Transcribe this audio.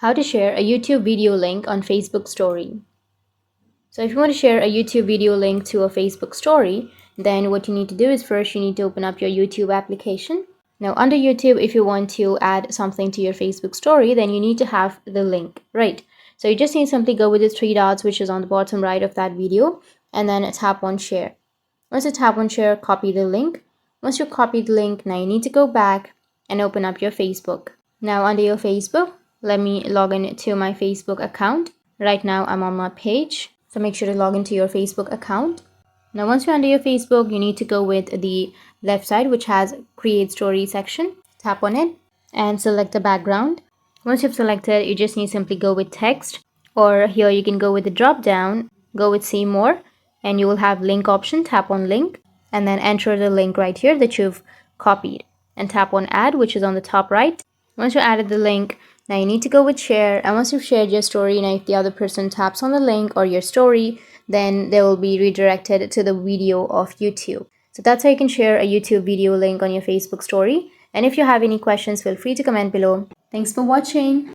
how to share a YouTube video link on Facebook story. So if you want to share a YouTube video link to a Facebook story, then what you need to do is first you need to open up your YouTube application. Now under YouTube, if you want to add something to your Facebook story, then you need to have the link, right? So you just need to simply go with the three dots, which is on the bottom right of that video, and then tap on share. Once you tap on share, copy the link. Once you copy the link, now you need to go back and open up your Facebook. Now under your Facebook, let me log in to my Facebook account. Right now I'm on my page, so make sure to log into your Facebook account. Now once you're under your Facebook, you need to go with the left side, which has create story section. Tap on it and select the background. Once you've selected, you just need to simply go with text, or here you can go with the drop down, go with see more, and you will have link option. Tap on link and then enter the link right here that you've copied, and tap on add, which is on the top right. Once you added the link, now you need to go with share, and once you've shared your story, now if the other person taps on the link or your story, then they will be redirected to the video of YouTube. So that's how you can share a YouTube video link on your Facebook story. And if you have any questions, feel free to comment below. Thanks for watching.